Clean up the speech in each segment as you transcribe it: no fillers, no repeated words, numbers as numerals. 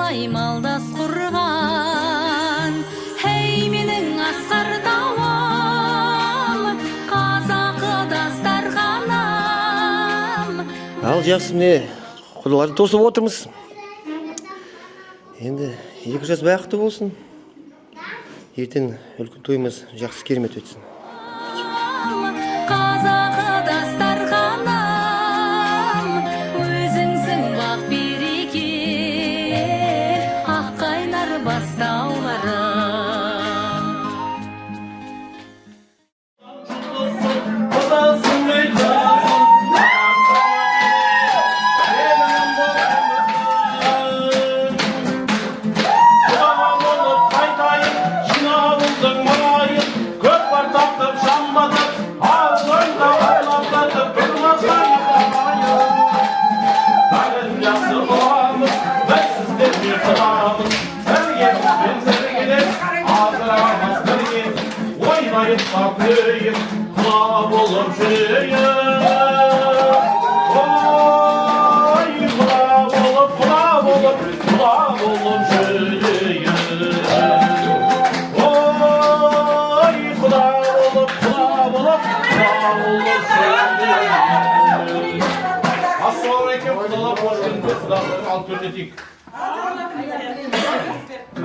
талай малдас құрған. Хей менің асқар тауым, қазақы дастарханым. Ал жақсы, міне құдаларды тосып отырмыз. Енді 2 жас бақытты болсын. Ертең үлкен тойымыз жақсы керемет өтсін. Қазақы дастарханым, өзіңсің бақ береке, ақ қайнар бастауларым.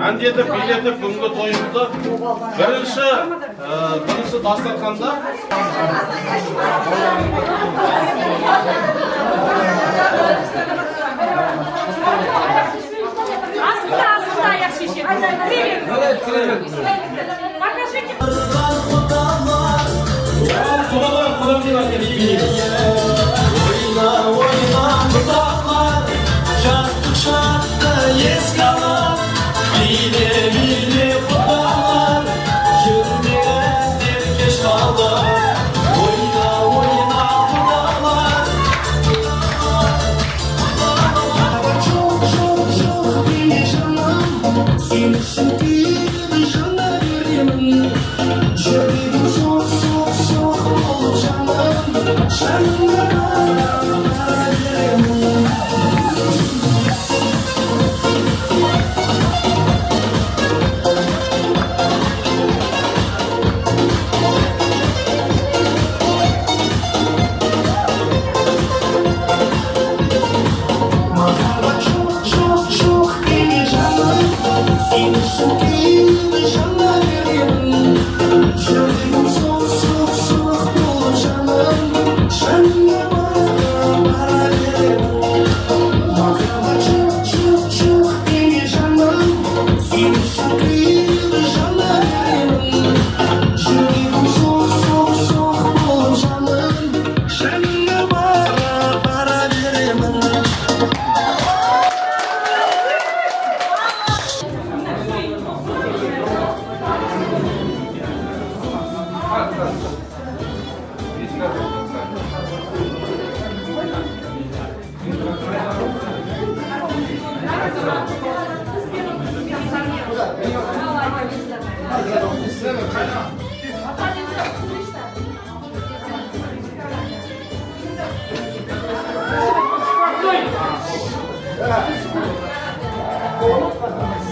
Әндеді, биледі бүгінгі тойымызды бірінші дастарханда Астында аяқ шеше.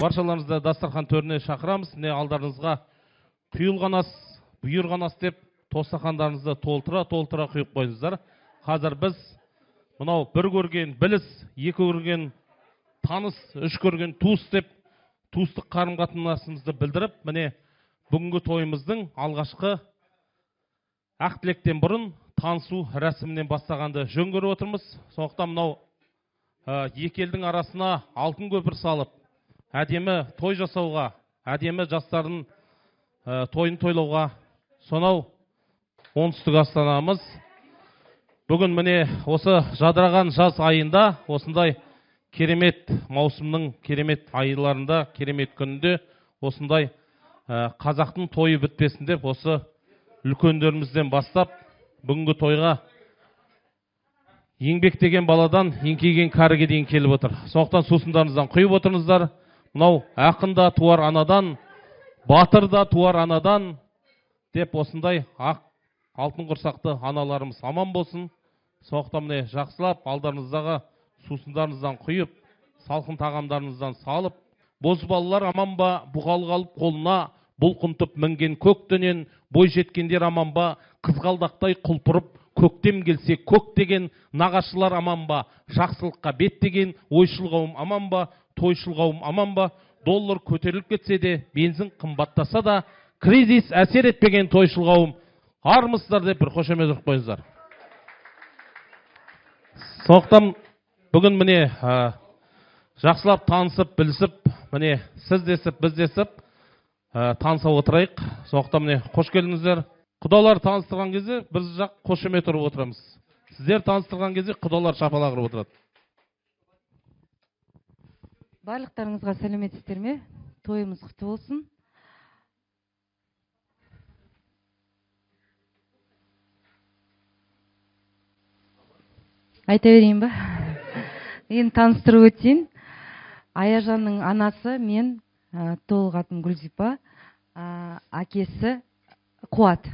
Баршаларыңызды дастархан төріне шақырамыз. Не алдарыңызға құйылған ас, бұйырған ас деп тостақандарыңызды толтыра құйып қойыңыздар. Қазір біз мынау бір көрген біліс, екі көрген таныс, үш көрген туыс деп туыстық қарым-қатынасымызды білдіріп, міне бүгінгі тойымыздың алғашқы ақ тілектен бұрын танысу рәсімінен бастағанды жөн көріп отырмыз. Сондықтан мынау екі елдің арасына алтын көпір салып, әдемі той жасауға, әдемі жастардың тойын тойлауға, сонау оңтүстік астанамыз бүгін міне осы жадыраған жаз айында, осындай керемет маусымның керемет айларында, керемет күнінде осындай қазақтың тойы бітпесін деп осы үлкендерімізден бастап бүгінгі тойға еңбектеген баладан еңкейген кәріге дейін келіп отыр. Сондықтан сусындарыңыздан құйып отырыңыздар. Мынау ақын да туар анадан, батыр да туар анадан деп осындай ақ алтын құрсақты аналарымыз аман болсын. Сондықтан міне жақсылап алдарыңыздағы сусындарыңыздан құйып, салқын тағамдарыңыздан салып, бозбалалар аман ба, бұғал қалып қолына, бұлқынтып мінген көктенен, бой жеткендер аман ба, қызғалдақтай құлпырып, көктем келсе көк деген, нағашылар аман ба, жақсылыққа бет деген, ойшыл қауым аман ба, тойшыл қауым аман ба, доллар көтеріліп кетсе де, бензин қымбаттаса да, кризис әсер етпеген тойшыл қауым армысыздар деп бір қошемет ұрып қойыңыздар. Соқтан бүгін міне жақсылап танысып, білісіп, міне сіз десіп, біз десіп, таныса отырайық. Соқтан міне қош келдіңіздер. Құдалар таныстырған кезде біз жақ қошемет ұрып отырамыз. Сіздер таныстырған кезде құдалар шапалақ ұрып отырады. Барлықтарыңызға сәлеметсіздер ме? Тойымыз құтты болсын. Айта берейін ба? Енді таныстырып өтейін. Аяжанның анасы мен, толық атым Гүлзипа, әкесі Қуат.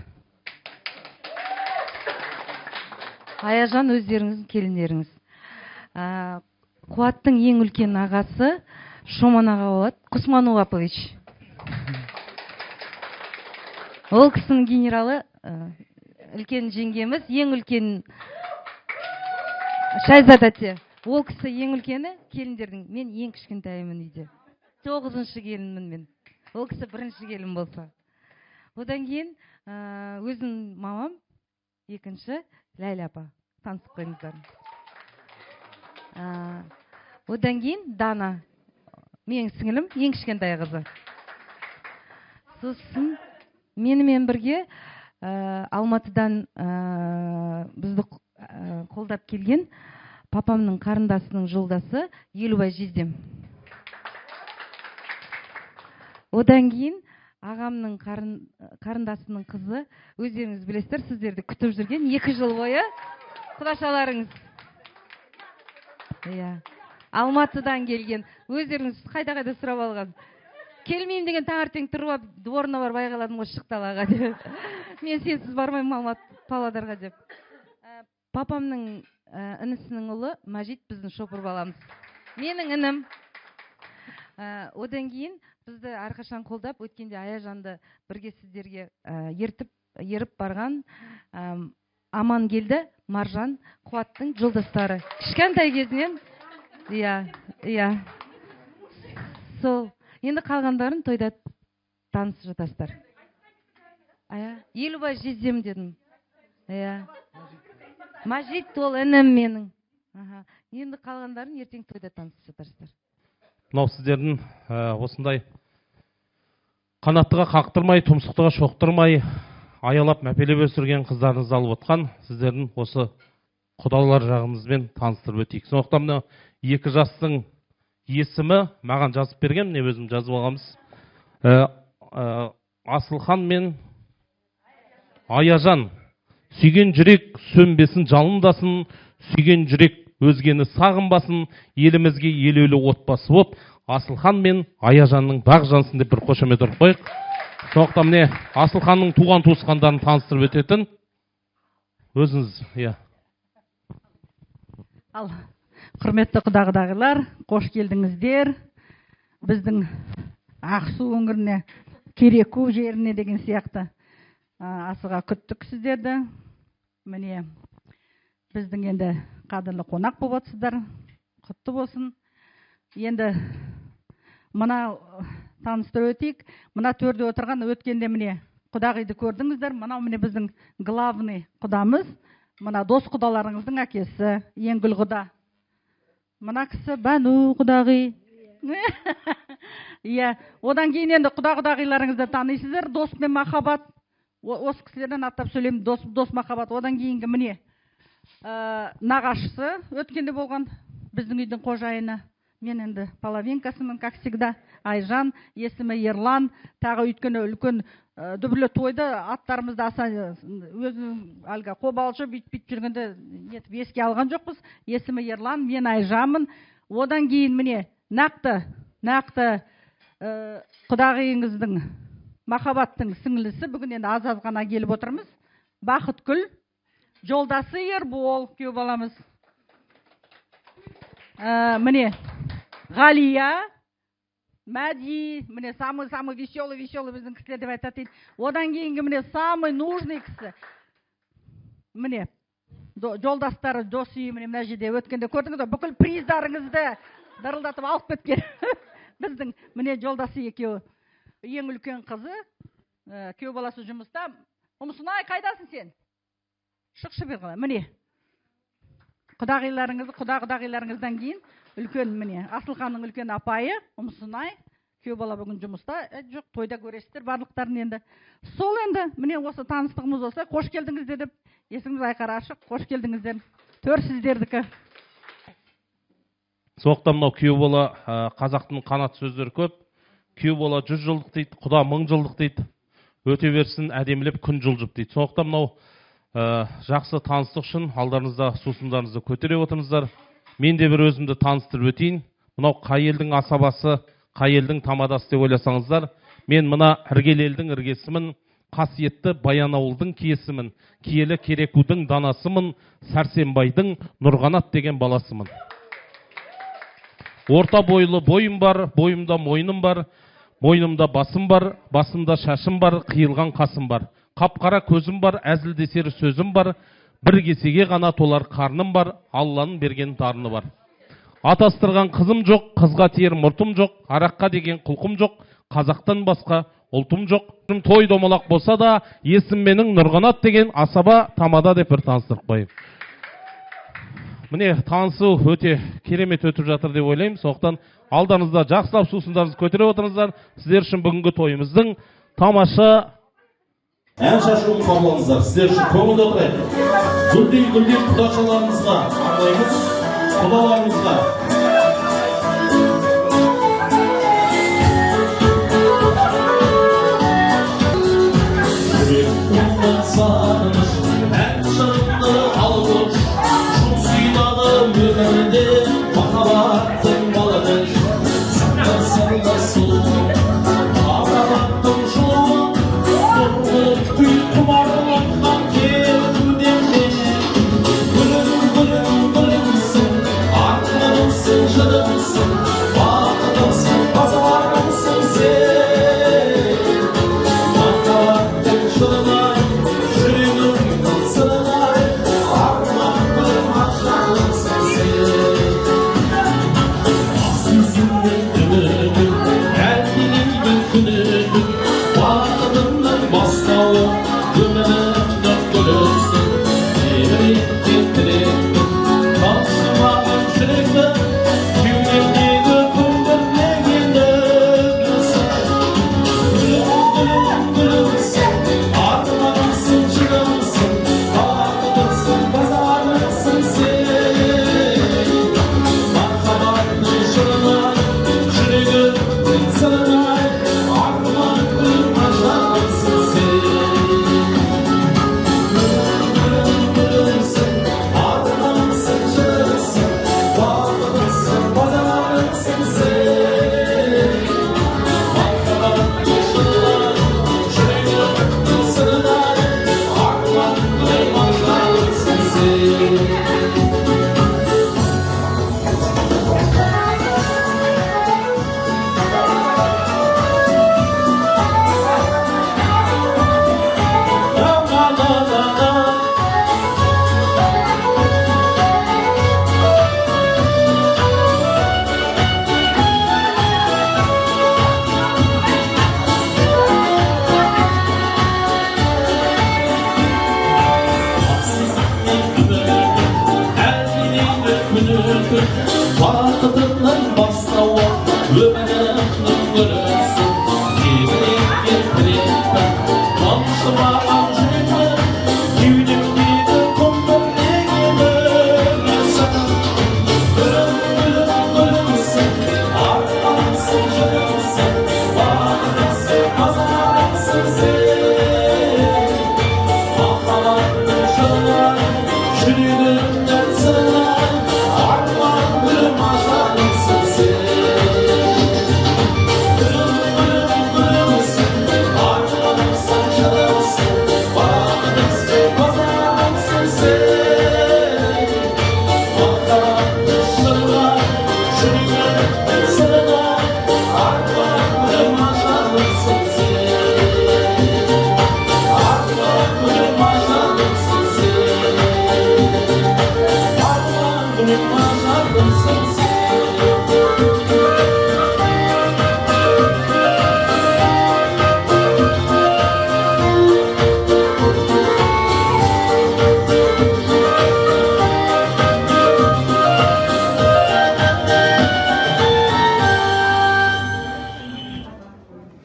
Аяжан өздеріңіздің келіндеріңіз. Қуаттың ең үлкен ағасы Шоман аға болады, Құсман Уапович. Ол кісінің генералы, үлкен жеңгеміз, ең үлкен Шайзат әте. Ол кісі ең үлкені келіндердің, мен ең кішкентайымын үйде. 9-шы келінмін мен. Ол кісі 1-ші келін болса. Одан кейін өзім мамам, 2-ші Ләйлә апа. Танысып қойыңыздар. Одан кейін Дана, менің сіңілім, ең кішкентай қызы. Сосын менімен бірге Алматыдан бізді қолдап келген папамның қарындасының жолдасы Елубай Жездем. Одан кейін ағамның қарындасының қызы, өздеріңіз білесіздер, сіздерді күтіп жүрген 2 жыл бойы құдашаларыңыз. Алматыдан келген, өздеріңіз қайда-қайда сұрап алған. Келмеймін деген таңертең тұрып, дворына бар байғаладым ғой шықталаға деп. Мен сенсіз бармаймын Алматы Павлодарға деп. Папамның інісінің ұлы Мәжит біздің шопыр баламыз. Менің інім. Одан кейін бізді әрқашан қолдап, өткенде Аяжанды бірге сіздерге еріп барған Аман келді, Маржан, Қуаттың жолдастары. Кішкентай кезінен, сол. Енді қалғандарын тойда танысып жатасыздар. Елубай Жездем дедім. Мәжит ол інім менің. Енді қалғандарын ертең тойда танысып жатарсыздар. Мынау сіздердің осындай қанаттыға қақтырмай, тұмсықтыға шоқтырмай, аялап мәпелеп өсірген қыздарыңызды алып отқан сіздердің осы құдалар жағымызбен таныстырып өтейік. Сондықтан мына 2 жастың есімі маған жазып берген, міне өзім жазып алғанбыз. Асылхан мен Аяжан, сүйген жүрек сөнбесін жалындасын, сүйген жүрек өзгені сағынбасын, елімізге елеулі отбасы боп, Асылхан мен Аяжанның бақ жансын деп бір қошемет ұрып қойық. Сондықтан міне Асылханның туған туысқандарын таныстырып өтетін өзіңіз, Ал, құрметті құдағылар, қош келдіңіздер. Біздің Ақсу өңіріне, Кереку жеріне деген сияқты асыға күттік сіздерді. Міне, біздің енді қадірлі қонақ болып отырсыздар. Құтты болсын. Енді мына таныстырып өтейік. Мына төрде отырған өткенде міне құдағиды көрдіңіздер. Мына міне біздің главный құдамыз. Мына дос құдаларыңыздың әкесі, Енгүл құда. Мына кісі Бану құдағи. Одан кейін енді құдағиларыңызды танисыздар. Дос пен махаббат. Осы кісілерден аттап сөйлеймін. Дос махаббат. Одан кейінгі міне нағашысы өткенде болған біздің үйдің қожайыны. Мен енді половинкасымын, как всегда. Айжан, есімі Ерлан. Тағы өйткені үлкен дүбірлі тойды аттарымызды аса өзінің әлгі қобалшы бүйтіп жүргенде еске алған жоқпыз. Есімі Ерлан, мен Айжанмын. Одан кейін міне нақты құдағиыңыздың махаббаттың сіңлісі бүгін енді аз ғана келіп отырмыз. Бақытгүл, жолдасы Ербол күйеу баламыз. Міне Ғалия, Мәди, міне самый веселый біздің кісілер деп айтады. Одан кейінгі міне самый нужный кісі. Міне, жолдастары, досы, міне мына жерде өткенде көрдіңіз, бүкіл приздарыңызды дырылдатып алып кеткен. Біздің міне жолдасы екеуі. Ең үлкен қызы, күйеу баласы жұмыста. Ұмсынай, қайдасың сен? Шықшы бер қалай. Міне. Құдағиларыңыздан кейін үлкен міне Асылханның үлкен апайы Ұмсынай, күйеу бала бүгін жұмыста. Жоқ, тойда көресіздер барлықтарын енді. Сол енді міне осы таныстығымыз осы. Қош келдіңіздер деп есіңіз айқара ашық. Қош келдіңіздер. Төр сіздердікі. Соқтан мынау күйеу бала қазақтың қанат сөздері көп. Күйеу бала 100 жылдық дейді, құда 1000 жылдық дейді. Өте берсін әдемілеп күн жылжып дейді. Соқтан мынау жақсы таныстық үшін алдарыңызда сусындарыңызды көтере отырыңыздар. Мен де бір өзімді таныстырып өтейін. Мынау қай елдің асабасы, қай елдің тамадасы деп ойласаңыздар, мен мына іргел елдің іргесімін, қасиетті Баянауылдың киесімін, киелі Керекудің данасымын, Сәрсенбайдың Нұрғанат деген баласымын. Орта бойлы бойым бар, бойымда мойным бар, мойнымда басым бар, басымда шашым бар, қиылған қасым бар. Қапқара көзім бар, әзілдесер сөзім бар, бір кесеге ғана толар қарным бар, Алланың берген дарыны бар. Атастырған қызым жоқ, қызға тиер мұртым жоқ, араққа деген құлқым жоқ, қазақтан басқа ұлтым жоқ. Той домалақ болса да, есім менің Нұрғанат деген асаба тамада деп бір таныстырып қойып. Міне, танысу өте керемет өтіп жатыр деп ойлаймын. Соқтан алдарыңызда жақсылап сусындарыңызды көтере отырыңыздар. Сіздер үшін бүгінгі тойымыздың тамаша ән шашуын қабылдаңыздар. Сіздер үшін көңілді отырайық. Гүлдей құдашаларымызға арнаймыз, құдаларымызға. Сағыныш, ән шырынды алғыш, шын сыйлады өмірде махаббаттың баланыш. Саңда сұлу, махаббаттың жолы, нұрлы күй құмарлыққан кеудемде. Гүлімсің, артынымсың, жырымсың, бақытымсың, базарымсың сен. Махаббаттың жолына Бақытымның бастауы өмірімнің көрісі кебірекке тірекпін қамшымаған жүректі кеудемдегі көмірдеген өрісің гүлімсің арманымсың жырымсың бақытымсың базарымсың сен махаббаттың жырынан жүрегімнен сырынан арман гүлім ажарымсың сен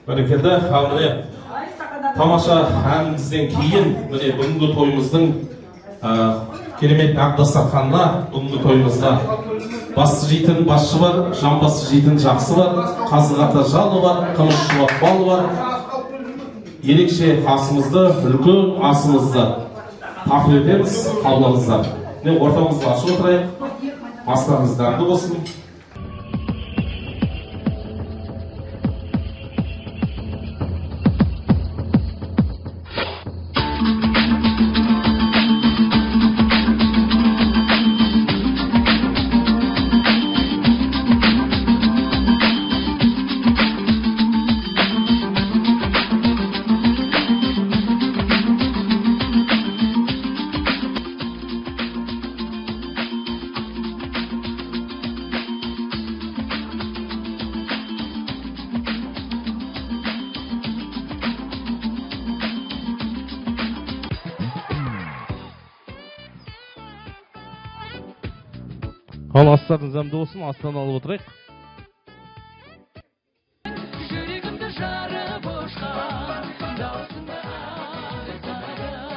Бәрекелді. Ал міне тамаша әнімізден кейін міне бүгінгі тойымыздың керемет ақ дастарханына бүгінгі тойымызда басты жейтін басшы бар, жан басты жейтін жақсы бар, қазы қата жалы бар, қымыз шуақ бал бар. Ерекше асымызды, үлкен асымызды тарту етеміз, қабылыңыздар. Міне ортамызды ашып отырайық. Астарыңыз дәмді болсын. Ал астарыңыз дәмді болсын, астан алып отырайық. Жүрегімді жарып ұшқан даусыңды аңсадым.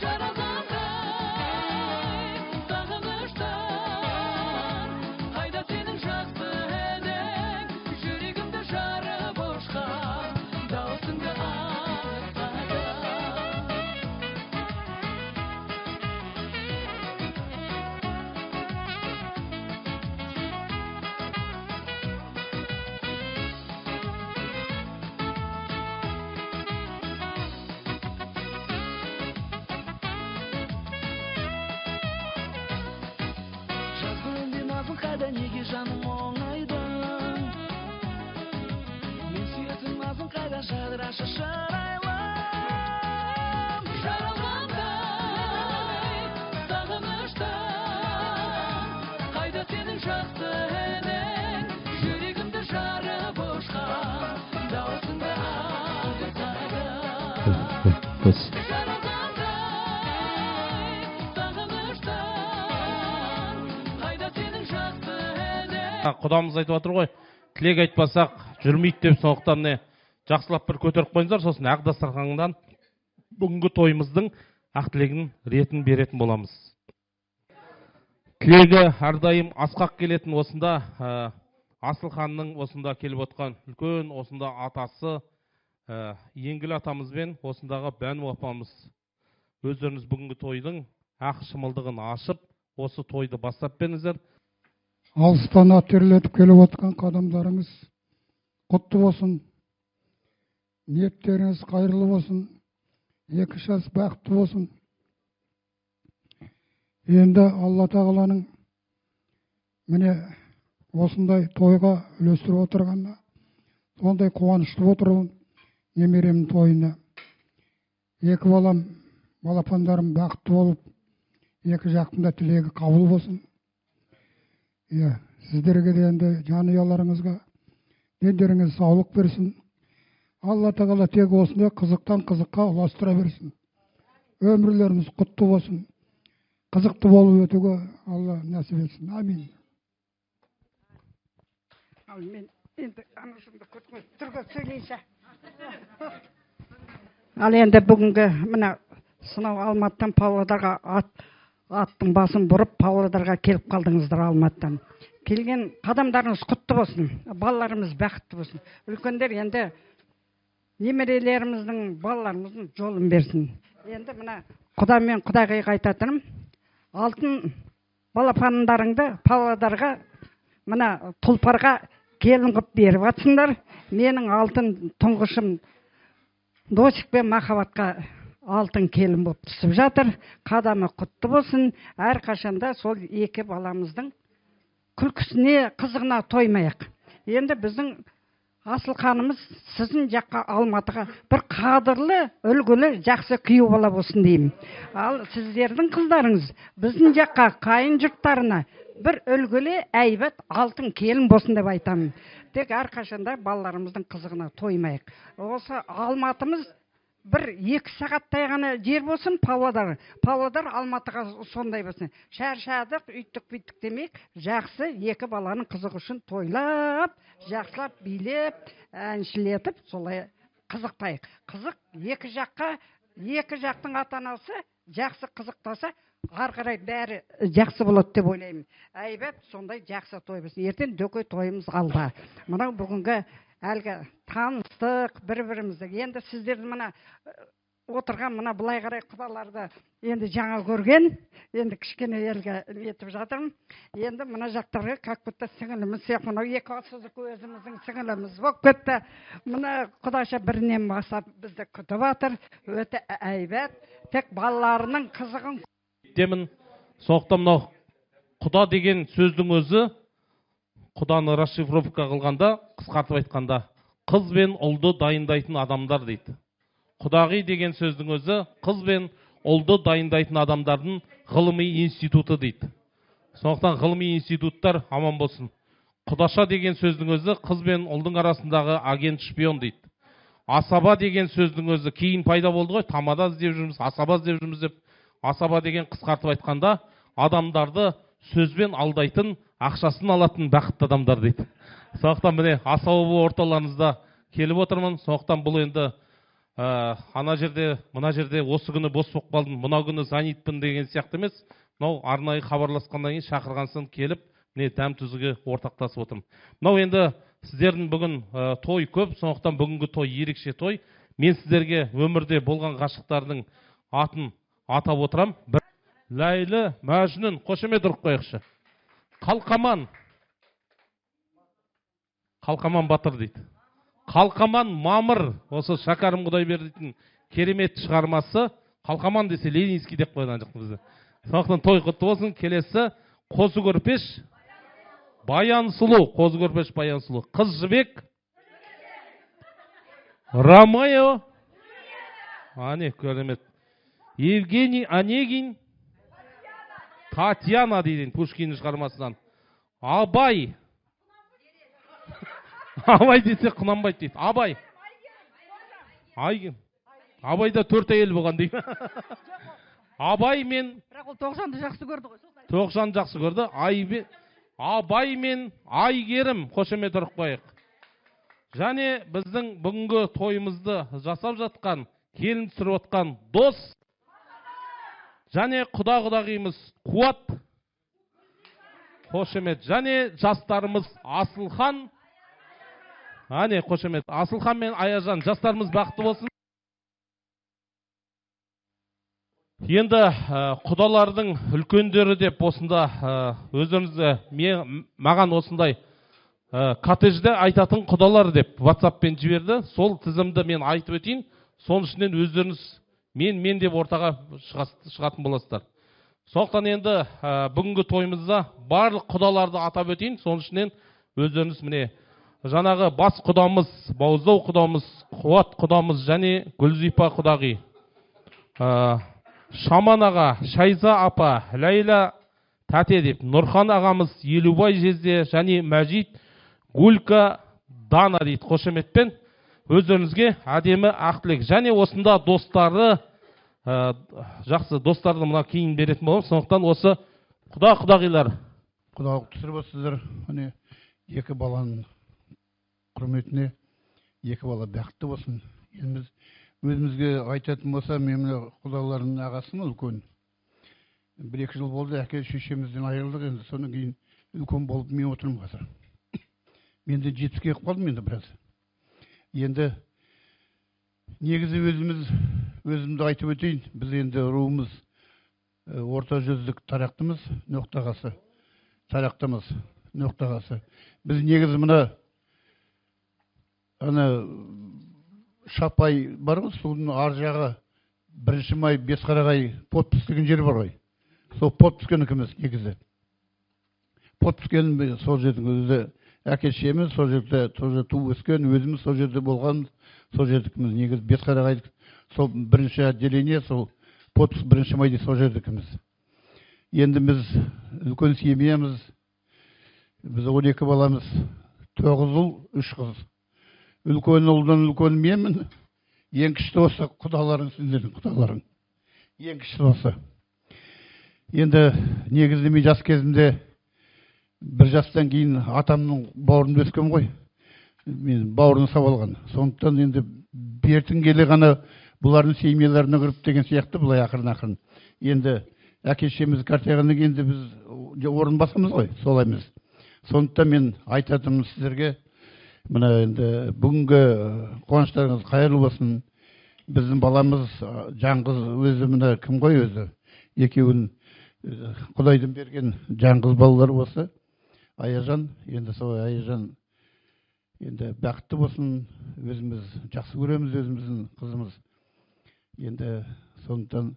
Жаралғандай сағыныштан, қайда сенің жақсы едің. Жүрегімді жарып ұшқан даусыңды аңсадым. Қайда неге жаным оңайдың? Мен сүйетін назың қайда жадырашы шырайлым? Жаралғандай сағыныштан, қайда сенің жақсы едің. Жүрегімді жарып ұшқан даусыңды аңсадым. Құдамыз айтып отыр ғой, тілек айтпасақ жүрмейді деп, сондықтан не жақсылап бір көтеріп қойыңыздар, сосын ақ дастарханнан бүгінгі тойымыздың ақ тілегін ретін беретін боламыз. Тілегі әрдайым асқақ келетін осында Асылханның осында келіп отқан үлкен осында атасы Еңгіл атамызбен осындағы Бәну апамыз өздеріңіз бүгінгі тойдың ақ шымылдығын ашып, осы тойды бастап беріңіздер. Алыстан атерлетіп келіп отқан қадамдарыңыз құтты болсын. Ниеттеріңіз қайырлы болсын. Екі жас бақытты болсын. Енді Алла тағаланың міне осындай тойға үлестіріп отырғанына сондай қуанышты отырмын. Немеремнің тойына. Екі балам, балапандарым бақытты болып, екі жақтың да тілегі қабыл болсын. Сіздерге де енді жанұяларыңызға дендеріңіз саулық берсін. Алла тағала тек осындай қызықтан қызыққа ұластыра берсін. Өмірлеріңіз құтты болсын. Қызықты болып өтуге Алла нәсіп етсін. Амин. Ал мен енді анашымды көтіңіз түрге сөйлейші. Ал енді бүгінгі мына сынау Алматыдан Павлодарға аттың басын бұрып Павлодарға келіп қалдыңыздар. Алматыдан келген қадамдарыңыз құтты болсын, балаларымыз бақытты болсын. Үлкендер енді немерелеріміздің, балаларымыздың жолын берсін. Енді мына Құдамен Құдағиға айтатыным, алтын балапандарыңды Павлодарға мына Тұлпарға келін қып беріп атсыңдар. Менің алтын тұңғышым Досик пен Махаббатқа алтын келін болып түсіп жатыр. Қадамы құтты болсын. Әрқашанда сол екі баламыздың күлкісіне, қызығына тоймайық. Енді біздің Асылханымыз сіздің жаққа Алматыға бір қадірлі, үлгілі, жақсы күйеу бала болсын деймін. Ал сіздердің қыздарыңыз біздің жаққа қайын жұрттарына бір үлгілі, әйбат, алтын келін болсын деп айтамын. Тек әрқашанда балаларымыздың қызығына тоймайық. Осы Алматымыз бір 2 сағаттай ғана жер болсын, Павлодар Алматыға сондай болсын. Шаршадық, үйттік бүйттік демек, жақсы 2 баланың қызығы үшін тойлап, жақсылап, билеп, әншілетіп, солай қызықтайық. Қызық 2 жақтың ата-анасы жақсы қызықтаса, ары қарай бәрі жақсы болады деп ойлаймын. Әйбәт, сондай жақсы той болсын. Ертең дөкей тойымыз алда. Мынау бүгінгі әлгі таныстық бір-бірімізді. Енді сіздерді мына отырған мына былай қарай құдаларды енді жаңа көрген, енді кішкене елге етіп жатырмын. Енді мына жақтарға как будто сіңіліміз сияқты, мынау 2 сызық өзіміздің сіңіліміз болып кетті. Мына құдаша бірінен бастап бізді күтіп жатыр. Өте әйбәт. Тек балаларының қызығын демін. Соқтан мынау құда деген сөздің өзі, құданы расшифровка қылғанда, қысқартып айтқанда, қыз бен ұлды дайындайтын адамдар дейді. Құдағи деген сөздің өзі, қыз бен ұлды дайындайтын адамдардың ғылыми институты дейді. Сондықтан ғылыми институттар аман болсын. Құдаша деген сөздің өзі, қыз бен ұлдың арасындағы агент шпион дейді. Асаба деген сөздің өзі кейін пайда болды ғой, тамада іздеп жүрміз, асаба іздеп жүрміз деп. Асаба деген қысқартып айтқанда, адамдарды сөзбен алдайтын, ақшасын алатын бақытты адамдар дейді. Сондықтан міне асаба орталарыңызда келіп отырмын. Сондықтан бұл енді ана жерде, мына жерде осы күні бос болып қалдым, мына күні занитпін деген сияқты емес. Мынау арнайы хабарласқаннан кейін шақырғансын келіп, міне дәм тұзыға ортақтасып отырмын. Мынау енді сіздердің бүгін той көп, сондықтан бүгінгі той ерекше той. Мен сіздерге өмірде болған ғашықтардың атын атап отырам. Ләйлі Мәжнүн, қошемет ұрып қойықшы. Қалқаман Батыр дейді. Қалқаман Мамыр, осы Шәкәрім Құдайбердидің керемет шығармасы. Қалқаман десе Ленинский деп қойған жоқ бізде. Сондықтан той құтты болсын. Келесі Қозы Көрпеш Баян Сұлу, Қозы Көрпеш Баян Сұлу. Қыз Жібек Ромео, ане керемет. Евгений Онегин Татьяна деген Пушкиннің шығармасынан. Абай десе Құнанбай дейді. Абайда 4 әйел болған дейді. Абай мен... Бірақ ол 90-ды жақсы көрді ғой. 90 жақсы көрді. Абай мен Айгерім, қошемет ұрып қойық. Және біздің бүгінгі тойымызды жасап жатқан, келін түсіріп отқан дос, және құда-құдағимыз Қуат, қошемет. Және жастарымыз Асылхан, ане қошемет. Асылхан мен Аяжан, жастарымыз бақытты болсын. Енді құдалардың үлкендері деп осында өздеріңізді маған осындай коттеджде айтатын құдалар деп WhatsApp-пен жіберді. Сол тізімді мен айтып өтейін. Соның ішінен өздеріңіз мен деп ортаға шығатын боласыздар. Сондықтан енді бүгінгі тойымызда барлық құдаларды атап өтейін. Соның ішінен өздеріңіз міне жаңағы бас құдамыз, Бауыздау құдамыз, Қуат құдамыз және Гүлзипа құдағи, Шаман аға, Шайза апа, Ләйла тәте деп, Нұрхан ағамыз, Елубай жезде және Мәжит, Гулька, Дана дейді. Қошеметпен өздеріңізге әдемі ақтілек. Және осында достары, жақсы достарды мұна кейін беретін болам. Сондықтан осы құдағилар. Құдалық түсіріп отырсыздар. Міне 2 баланың құрметіне 2 бала бақытты болсын. Еліміз өзімізге айтатын болса, мен құдалардың ағасымын үлкен. 1-2 жыл болды, әке шешемізден айырылдық, енді содан кейін үлкен болып мен отырмын қазір. Мен де 70-ке келіп қалдым енді біраз. Енді негізі өзімді айтып өтейін. Біз енді руымыз орта жүздік тарақтымыз, ноқтағасы. Тарақтымыз, ноқтағасы. Біз негізі мына Шапай бар ғой, судың ар жағы 1 май Бесқарағай подпис деген жер бар ғой. Сол подпискенікіміз негізі. Подпискенім сол жердің өзі әке-шешеміз, сол жерде туып өскен, өзіміз сол жерде болған, сол жердікіміз негізі Бесқарағай, сол 1-ші отделение, сол подпис 1 майда сол жердікіміз. Енді біз үлкен семьямыз, біз 12 баламыз, 9 ұл, 3 қыз. Үлкен ұлдан үлкен менмін, ең күшті осы құдаларың, сіздердің құдаларың. Ең күшті осы. Енді негізінде мен жас кезімде бір жастан кейін атамның бауырында өскен ғой. Мен бауырын сап алған. Сондықтан енді бертін келе ғана бұлардың семьяларына кіріп деген сияқты бұлай ақырын. Енді әке-шешеміз қартайғаннан кейін енді біз орын басамыз ғой, солаймыз. Сондықтан мен айтатыным сіздерге, мына енді бүгінгі қуаныштарыңыз қайырлы болсын. Біздің баламыз жаңғыз өзі, мына кім ғой өзі, екеуін Құдайдың берген жаңғыз балалар осы. Аяжан, енді сол Аяжан енді бақытты болсын, өзіміз жақсы көреміз өзіміздің қызымыз. Енді сондықтан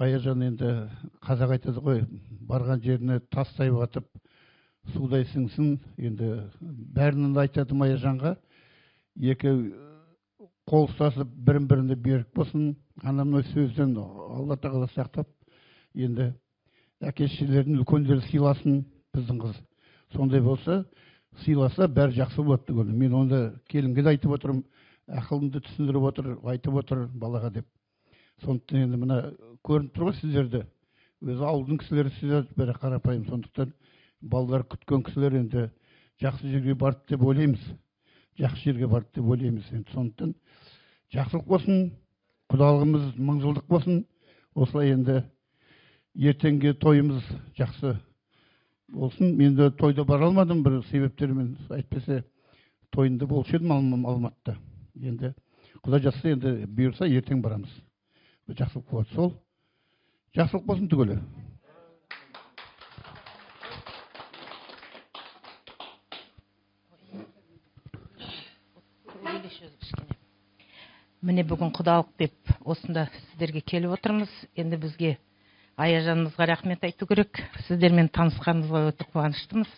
Аяжан енді қазақ айтады ғой, барған жеріне тастай батып, судай сіңсін. Енді бәрінен айтатым Аяжанға, екі қол ұстасып, бірін-біріне берік болсын. Анамның сөзден Алла тағала сақтап, енді әке-шешелердің үлкендері сыйласын біздің қыз. Сондай болса, сыйласа бәрі жақсы болады деген. Мен онда келінге де айтып отырмын, ақылымды түсіндіріп отыр, айтып отыр балаға деп. Сондықтан енді мына көрініп тұр ғой сіздерді. Өзі ауылдың кісілері сіздер бәрі қарапайым. Сондықтан балалар күткен кісілер енді жақсы жерге барды деп ойлаймыз. Жақсы жерге барды деп ойлаймыз. Сондықтан жақсылық болсын, құдалығымыз мың жылдық болсын. Осылай енді ертеңге тойымыз жақсы болсын. Мен де тойда бара алмадым бір себептермен, айтпаса тойында болушы едім Алматыда. Енді Құда жазса, енді бұйырса ертең барамыз. Жақсылық болады. Сол жақсылық болсын түгілі. Міне бүгін құдалық деп осында сіздерге келіп отырмыз. Енді бізге Аяжанымызға рахмет айту керек. Сіздермен танысқанымызға өте қуаныштымыз.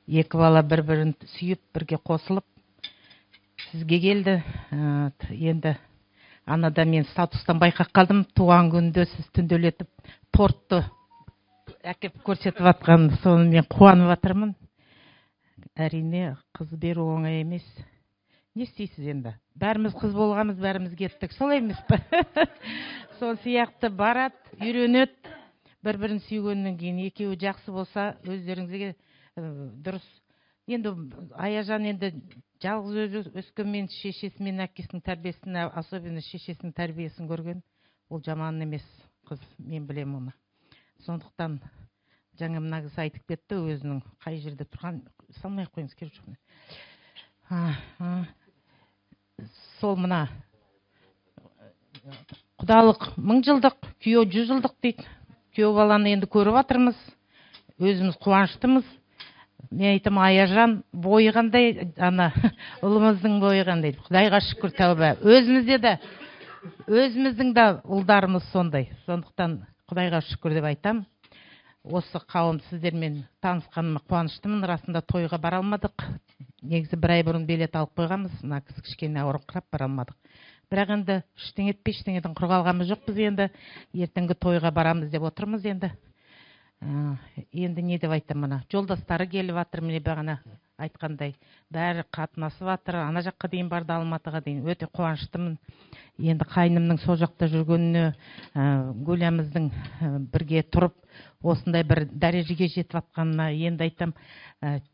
Екі бала бір-бірін сүйіп, бірге қосылып сізге келді. Енді анада мен статустан байқап қалдым. Туған күнде сіз түнделетіп тортты әкеп көрсетіп жатқан, соны мен қуанып жатырмын. Әрине қыз беру оңай емес. Не істейсіз енді? Бәріміз қыз болғанбыз, бәріміз кеттік. Солай емес пе? Сол сияқты барат, үйренет. Бір-бірін сүйгеннен кейін екеуі жақсы болса, өздеріңізге дұрыс. Енді Аяжан енді жалғыз өзі өскенмен шешесі мен әкесінің тәрбиесін, особенно шешесінің тәрбиесін көрген. Ол жаман емес қыз, мен білем оны. Сондықтан жаңа мына кісі айтып кетті, өзінің қай жерде тұрған, салмай қойыңыз керек жоқ. Сол мына құдалық 1000 жылдық, күйеу 100 жылдық дейді. Күйеу баланы енді көріп жатырмыз. Өзіміз қуаныштымыз. Мен айтам, Аяжан бойы қандай, ана ұлымыздың бойы қандай. Құдайға шүкір, тәуба. Өзіміздің де ұлдарымыз сондай. Сондықтан Құдайға шүкір деп айтам. Осы қауым сіздермен танысқаныма қуаныштымын. Расында тойға бара алмадық. Негізі бір ай бұрын билет алып қойғанбыз. Мына кісі кішкене ауырып бара алмадық. Бірақ енді ештеңеден құр қалғанымыз жоқпыз енді. Ертеңгі тойға барамыз деп отырмыз енді. Енді не деп айтам, мына жолдастары келіп жатыр, міне бағана айтқандай. Бәрі қатынасып жатыр. Ана жаққа дейін барды, Алматыға дейін. Өте қуаныштымын. Енді қайнымның сол жақта жүргеніне, Гүлямыздың бірге тұрып, осындай бір дәрежеге жетіп жатқанына енді айтам,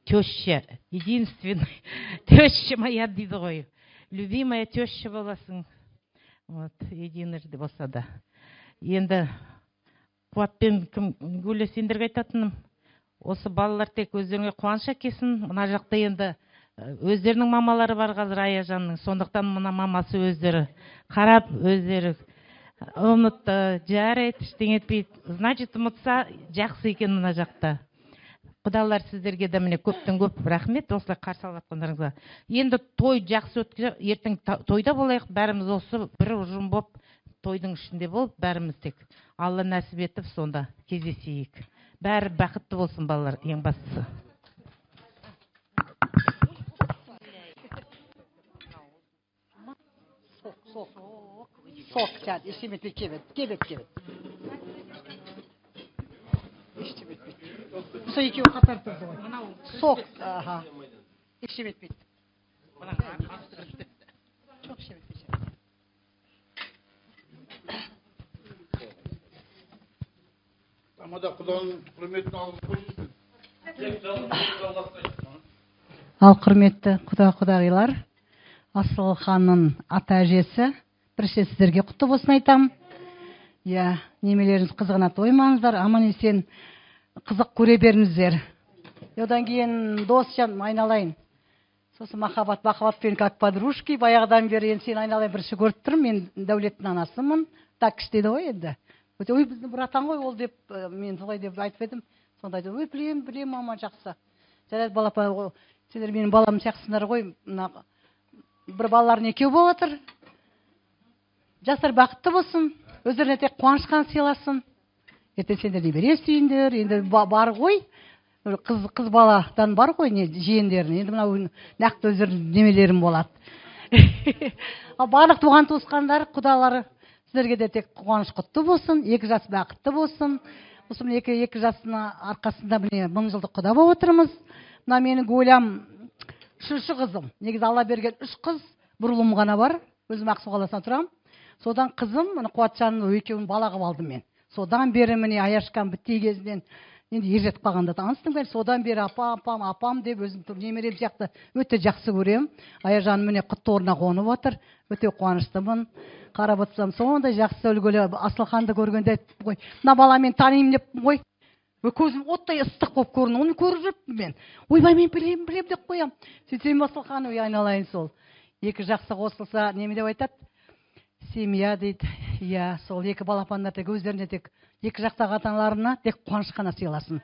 теща, единственный теща моя дейді ғой. Любимая теща боласың. Вот, единожды болса да. Енді қуатпен Гүля сендерге айтатыным, осы балалар тек өздеріңе қуаныш әкелсін. Мына жақта енді өздерінің мамалары бар қазір Аяжанның. Сондықтан мына мамасы өздері қарап, өздері ұмытты, жарайды, ештеңе етпейді. Значит, ұмытса жақсы екен мына жақта. Құдалар сіздерге де міне көптен көп рахмет осылай қарсы алып жатқандарыңызға. Енді той жақсы өтті, ертең тойда болайық, бәріміз осы бір ұжым боп, тойдың ішінде болып, бәріміз тек Алла нәсіп етіп сонда кездесейік. Бәрі бақытты болсын балалар, ең бастысы. Sok, işimeti kebet. Su iki o kadar tuzlu. Sok, aha. İşimet bitti. Çok işimet bitti. Тамада Құданың құрметін алып қойсын. Ал құрметті құдағилар, Асылханның ата әжесі, бірінші сіздерге құтты болсын айтам. Я, немелеріңіз қызығына тоймаңыздар, аман есен қызық көре беріңіздер. Одан кейін дос жан айналайын. Сосын Махаббат пен как подружки, баяғыдан бері енді сен айналайын бірінші көріп тұрмын, мен Дәулеттің анасымын. Так іштеді ғой енді. Ой, біздің братан ғой ол деп, мен солай деп айтып едім. Сонда айтты, ой, білем, мама жақсы. Жарайды, балапан, сендер менің балам жақсындар ғой, бір балалардың екеу болып отыр. Жастар бақытты болсын, өздеріне тек қуанышқан сыйласын. Ертең сендер немере сүйіндер, енді бар ғой, қыз баладан бар ғой, жиендерін. Енді мынау нақты өздерінің немелерім болады. Барлық туған туысқандар, құдалары, сіздерге де тек қуаныш құтты болсын, 2 жас бақытты болсын. Осы міне 2 жасына арқасында міне 1000 жылдық құда болып отырмыз. Мына менің ойлам 3-ші қызым. Негізі Алла берген 3 қыз, бір ұлым ғана бар. Өзім Ақсу қаласында тұрам. Содан қызым, міне Қуатжанның екеуін бала қылып алдым мен. Содан бері міне Аяшкан бітті кезінен енді ержетіп қалғанда таныстым бәрі. Содан бері апам деп өзім немерем сияқты өте жақсы көрем. Аяжан міне құтты орнына қонып отыр. Өте қуаныштымын. Қарап отырсам сондай жақсы үлгілі Асылханды көргенде ғой. Мына бала мен танимын деп ғой. Көзім оттай ыстық болып көрінді. Оны көріп жүріппін мен. Ойбай мен білем деп қоям. Сөйтсем Асылхан айналайын сол. 2 жақсы қосылса неме деп айтады? Семья дейді. Иә, сол 2 балапандар тек өздеріне тек 2 жақтағы ата-аналарына тек қуаныш қана сыйласын.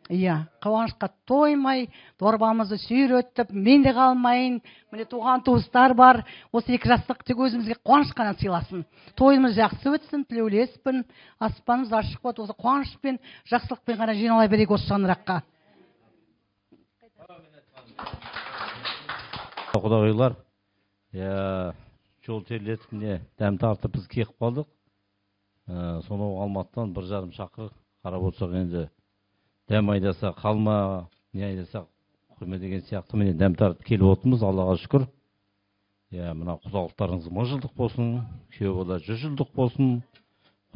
Иә, қуанышқа тоймай, дорбамызды сүйретіп, мен де қалмайын, міне туған туыстар бар, осы 2 жастық тек өзімізге қуаныш қана сыйласын. Тойымыз жақсы өтсін, тілеулеспін, аспанымыз ашық болады, осы қуанышпен, жақсылықпен ғана жинала берейік осы шаңыраққа. Құдағилар, жол терлетіп, міне дәм тартып біз кеқіп қалдық. Сонау Алматыдан 1,5 шақырым қарап отырсақ енді дәм айдаса қалма, не айдаса құрме деген сияқты міне дәм тартып келіп отырмыз, Аллаға шүкір. Мына құдалықтарыңыз 1000 жылдық болсын, күйеу бала 100 жылдық болсын.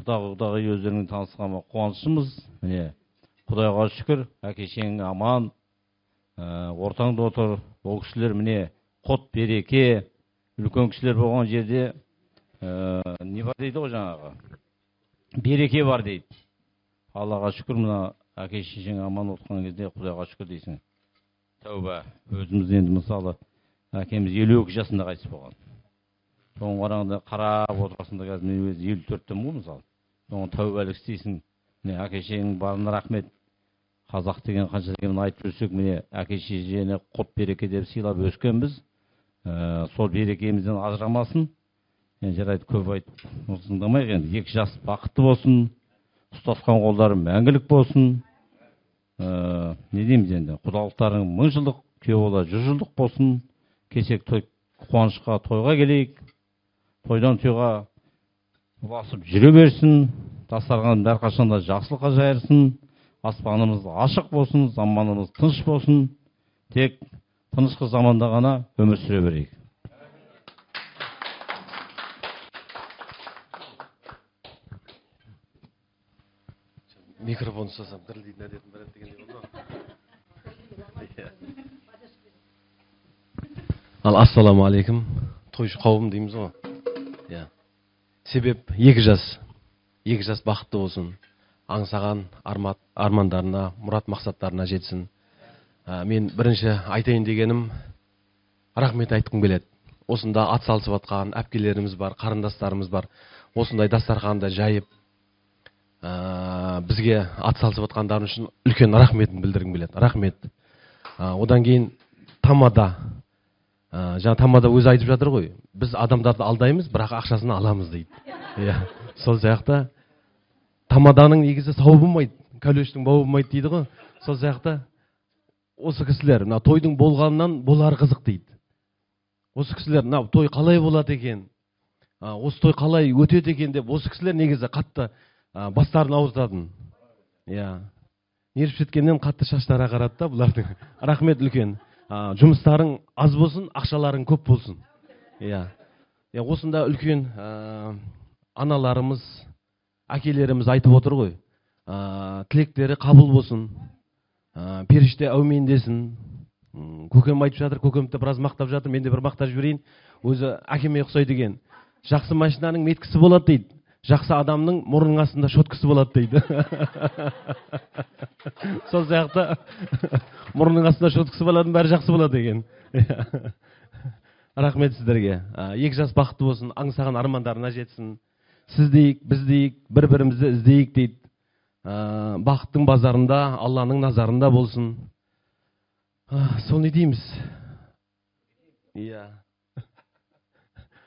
Құдағи өздерінің танысқанға қуанышымыз. Міне Құдайға шүкір, әке-шешең аман, ортаңда отыр. Ол кісілер міне құт береке, үлкен кісілер болған жерде не бар дейді ғой жаңағы? Береке бар дейді. Аллаға шүкір, мына әке-шешең аман отқан кезде Құдайға шүкір дейсің. Тәуба, өзіміз енді мысалы әкеміз 52 жасында қайтыс болған. Соған қарағанда қарап отырасында қазір мен өзі 54-тен ғой мысалы. Соған тәубалық істейсің. Міне әке-шешеңнің барына рахмет. Қазақ деген қанша деген айтып жүрсек, міне әке-шешені құт береке деп сыйлап өскенбіз. Сол берекемізден ажырамасын. Жарайды, көп айтып тыңдамайық енді. 2 жас бақытты болсын. Ұстасқан қолдары мәңгілік болсын. Не дейміз енді? Құдалықтарың 1000 жылдық, күйеу бала 100 жылдық болсын. Кесек той қуанышқа, тойға келейік. Тойдан тойға ұласып жүре берсін. Дастархан әрқашанда жақсылыққа жайырсын. Аспанымыз ашық болсын, заманымыз тыныш болсын. Тек тынышқы заманда ғана өмір сүре берейік. Микрофон ұстасам дірілдейтін әдетім бар дегендей болды ма? Ал ассаламу алейкум, тойшы қауым дейміз ғой. Себеп 2 жас бақытты болсын, аңсаған армандарына, мұрат мақсаттарына жетсін. Мен бірінші айтайын дегенім, рахмет айтқым келеді. Осында ат салысып атқан әпкелеріміз бар, қарындастарымыз бар. Осындай дастарханды жайып, бізге ат салысып атқандар үшін үлкен рахметін білдіргім келеді. Рахмет. Одан кейін тамада. Жаңа тамада өзі айтып жатыр ғой. Біз адамдарды алдаймыз, бірақ ақшасын аламыз дейді. Сол сияқты тамаданың негізі сау болмайды, кәлештің бауы болмайды дейді ғой. Сол сияқты осы кісілер, тойдың болғанынан болар қызық дейді. Осы кісілер, той қалай болады екен, осы той қалай өтеді екен деп, осы кісілер негізі қатты бастарын ауыртатын. Неріп жеткеннен қатты шаштары ағарады да бұлардың. Рахмет үлкен. Жұмыстарың аз болсын, ақшаларың көп болсын. Осында үлкен аналарымыз, әкелеріміз айтып отыр ғой. тілектері қабыл болсын, періште әумин десін. Көкем айтып жатыр, көкемді біраз мақтап жатыр, мен де бір мақтап жіберейін. Өзі әкеме ұқсайды екен. Жақсы машинаның меткісі болады дейді, жақсы адамның мұрнының астында шоткысы болады дейді. Сол сияқты мұрнының астында шоткысы болатын бәрі жақсы болады екен. Рахмет сіздерге. Екі жас бақытты болсын, аңсаған армандарына жетсін. Сіз дейік, біз дейік, бір-бірімізді іздейік дейді. Бақыттың базарында, Алланың назарында болсын. Сол не дейміз? Иә.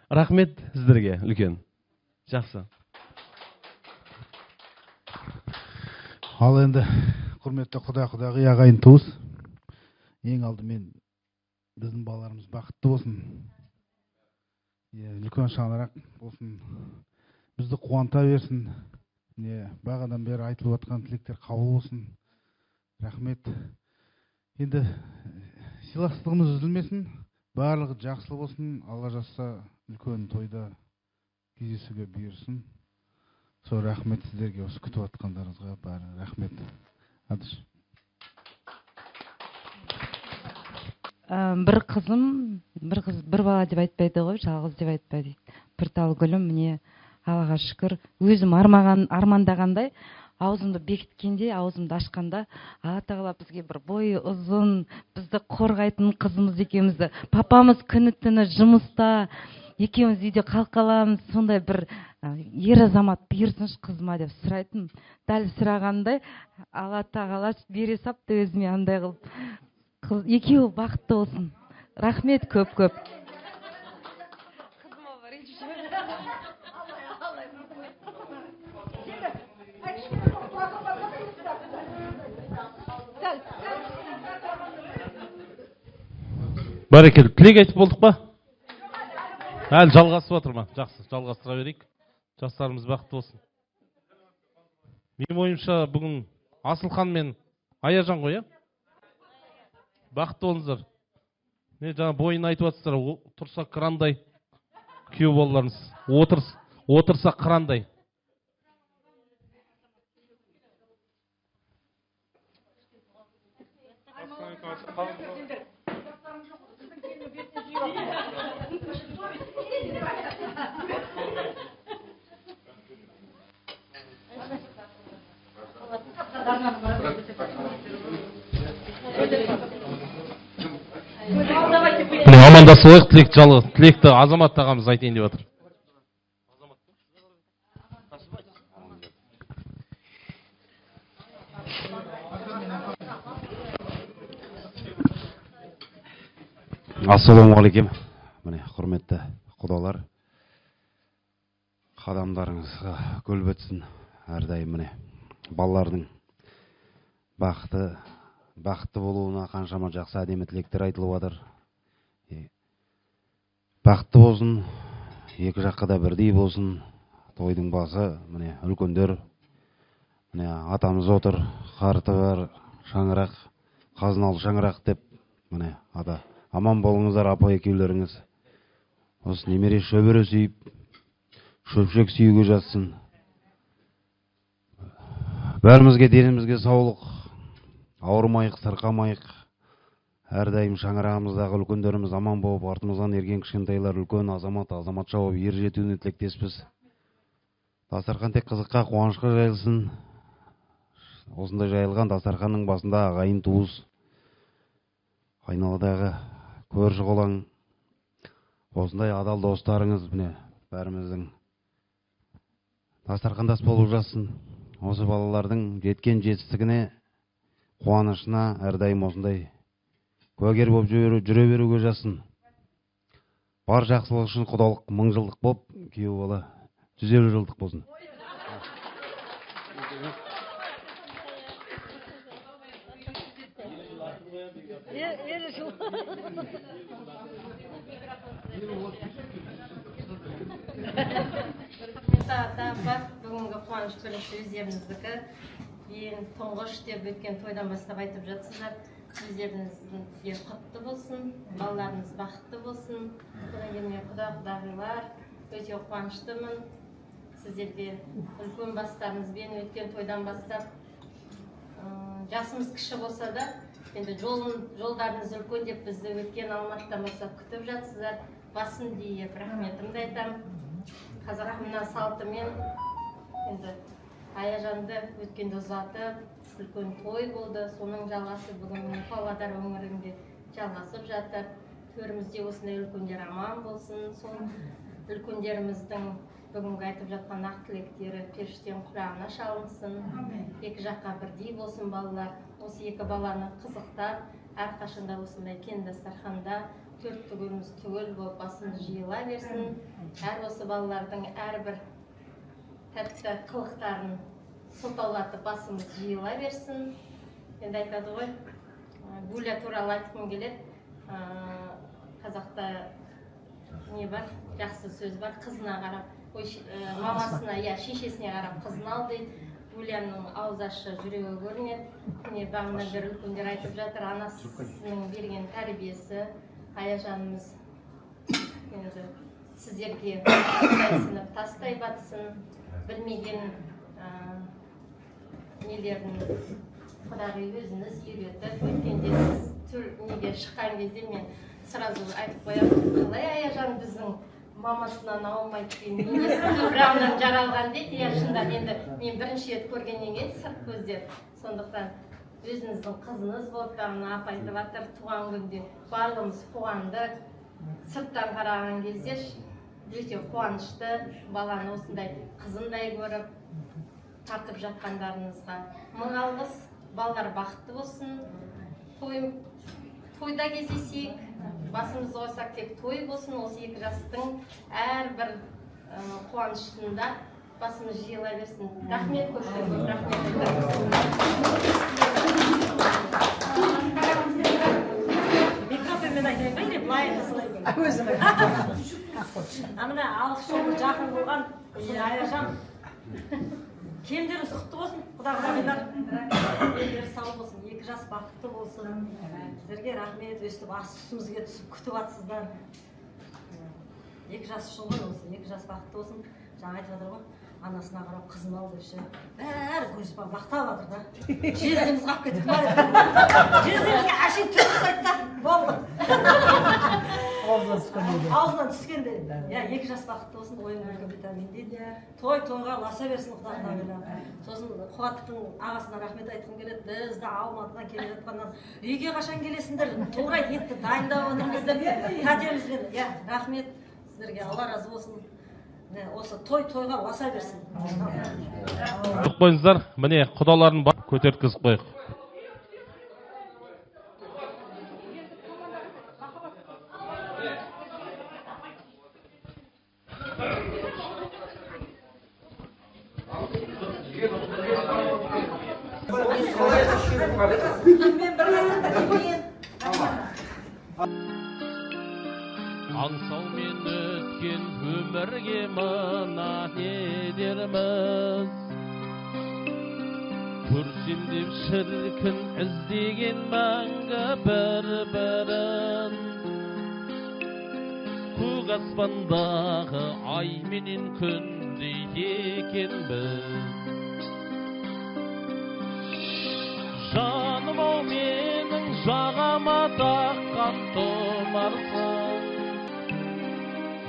Рахмет сіздерге, үлкен. Жақсы. Ал енді, құрметті құда-құдағи ағайын туыс, ең алдымен біздің балаларымыз бақытты болсын. Үлкен шаңырақ болсын. Бізді қуанта берсін. Бағадан бері айтылып жатқан тілектер қабыл болсын. Рахмет. Енді сыйластығымыз үзілмесін. Барлығы жақсылы болсын. Алла жазса үлкен тойда кездесуге бұйырсын. Сол рахмет сіздерге, осы күтіп жатқандарыңызға бәрі рахмет. Адыш. Бір қызым, бір бала деп айтпайды ғой, жалғыз деп айтпайды. Бір тал гүлім, міне Аллаға шүкір, өзім армандағандай, аузымды бекіткенде, аузымды ашқанда, Алла тағала бізге бір бойы ұзын, бізді қорғайтын қызымыз екеумізді, папамыз күні түні жұмыста, екеуміз үйде қалқаламыз, сондай бір ер азамат бұйырсыншы қызыма деп сұрайтын. Дәл сұрағандай, Алла тағала бере сапты өзіме андай қылып. Екеуі бақытты болсын. Рахмет көп-көп. Бәрекелді. Тілек айтып болдық па? Әлі жалғасып отыр ма? Жақсы, жалғастыра берейік. Жастарымыз бақытты болсын. Менің ойымша бүгін Асылхан мен Аяжан ғой, бақытты болыңыздар. Жаңа бойын айтып жатсыздар, тұрса қырандай күйеу боларыңыз. Отырса қырандай. Амандасып тілекті Азамат ағамыз айтайын деп жатыр. Ассалаумағалейкум. Міне, құрметті құдалар, қадамдарыңызға гүл бітсін. Әрдайым міне балалардың бақытты болуына қаншама жақсы әдемі тілектер айтылып жатыр. Бақытты болсын, екі жаққа да бірдей болсын. Тойдың басы міне үлкендер, міне атамыз отыр, қарты бар, шаңырақ, қазыналы шаңырақ деп, міне ата аман болыңыздар, апа екеулеріңіз. Осы немере шөбере сүйіп, шөпшек сүйуге жатсын. Бәрімізге, денімізге саулық, ауырмайық, сырқамайық. Әрдайым шаңырағымыздағы үлкендеріміз аман болып, артымыздан ерген кішкентайлар үлкен азаматша болып ер жетуіне тілектеспіз. Дастархан тек қызыққа, қуанышқа жайылсын. Осындай жайылған дастарханның басында ағайын туыс, айналадағы көрші қолаң, осындай адал достарыңыз, міне бәріміздің дастархандас болып жатсын. Осы балалардың жеткен жетістігіне, қуанышына әрдайым осындай куәгер болып жүре беруге жатсын. Бар жақсылық үшін құдалық 1000 жылдық болып, күйеу бала 150 жылдық болсын. Бүгінгі қуаныш бірінші өздеріңіздікі. Ең тұңғыш деп өткен тойдан бастап айтып жатсыздар. Өздеріңізге құтты болсын, балаларыңыз бақытты болсын. Құда құдағилар, өте қуаныштымын. сіздерге үлкен бастарыңызбен өткен тойдан бастап жасымыз кіші болса да енді жолдарыңыз үлкен деп бізді өткен Алматыдан бастап күтіп жатсыздар. Басын дейіп рахметімді айтамын. Қазақтың салтымен енді Аяжанды өткенде ұзатып, үлкен той болды. Соның жалғасы бүгін Павлодар өңірінде жалғасып жатыр. Төрімізде осындай үлкендер аман болсын. Сол үлкендеріміздің бүгінгі айтып жатқан ақ тілектері періштенің құлағына шалынсын. Екі жаққа бірдей болсын балалар. Осы екі баланы қызықтап, әрқашанда осындай кең дастарханда төрт түгіліміз түгел болып басымыз жиыла берсін. Әр осы балалардың әрбір тәтті қылықтарын сылтаулатып басымыз жиыла берсін. Енді айтады ғой, Гуля туралы айтқым келеді. Қазақта не бар, жақсы сөз бар, қызына қарап, мамасына, шешесіне қарап қызын ал дейді. Гуляның ауыз ашы жүрегі көрінеді. Міне бағана бір үлкендер айтып жатыр, анасының берген тәрбиесі, Аяжанымыз енді сіздерге тастайсынып, тастай батсын, білмеген нелерін Құдай өзіңіз үйретіп, өткенде сіз неге шыққан кезде мен сразу айтып қоямын, қалай Аяжан біздің мамасынан ауылмайды деймін, енесінің көпірағынан жаралған дейді. Шындап енді мен бірінші рет көргеннен кейін сырт көздер. Сондықтан өзіңіздің қызыңыз болып, апа айтып жатыр, туған күнде барлығымыз қуандық. Сырттан қараған кезде өте қуанышты, баланы осындай қызындай көріп, тартып жатқандарыңызға мың алғыс. Балалар бақытты болсын. Тойда кездесейік, басымызды қойсақ тек той болсын. Осы екі жастың әрбір қуанышында басымыз жиыла берсін. Рахмет, көптен көп Микрофонмен айтайын ба, или былай қысылайын? Өзіме. Мына алғыс жолы жақын болған Аяжан. Келіндеріңіз құтты болсын, құдағайлар. Елдері сау болсын, екі жас бақытты болсын. Сіздерге рахмет, өстіп ас-үстімізге түсіп күтіп атсыздар. Екі жас үшін ғой осы, екі жас бақытты болсын. Жаңа айтып жатыр ғой, анасына қарап қызын ал депші. Бәрі көрісіп мақтап жатыр да. Жездеміз қалып кетіп бар еді. Жездемізге әшейін түрік айтты да, болды. Аузынан түскенде. Екі жас бақытты болсын, ойын үлкен витамин дейді. Той-тойға ласа берсін Құдағына. Сосын Қуаттықтың ағасына рахмет айтқым келеді. Бізді Алматыдан келе жатқаннан үйге қашан келесіңдер? Тура етті дайындап отырмыз деп тәтемізбен. Рахмет сіздерге, Алла разы болсын. Осы той-тойға ласа берсін. Қойыңыздар, міне құдаларын көтерткізіп қойық. Аңсаумен өткен өмірге мына не дерміз? Көрсем деп шіркін іздеген мәңгі бір-бірін. Көк аспандағы ай менен күндей екенбіз. Жаным ау менің жағама таққан тұмарсың.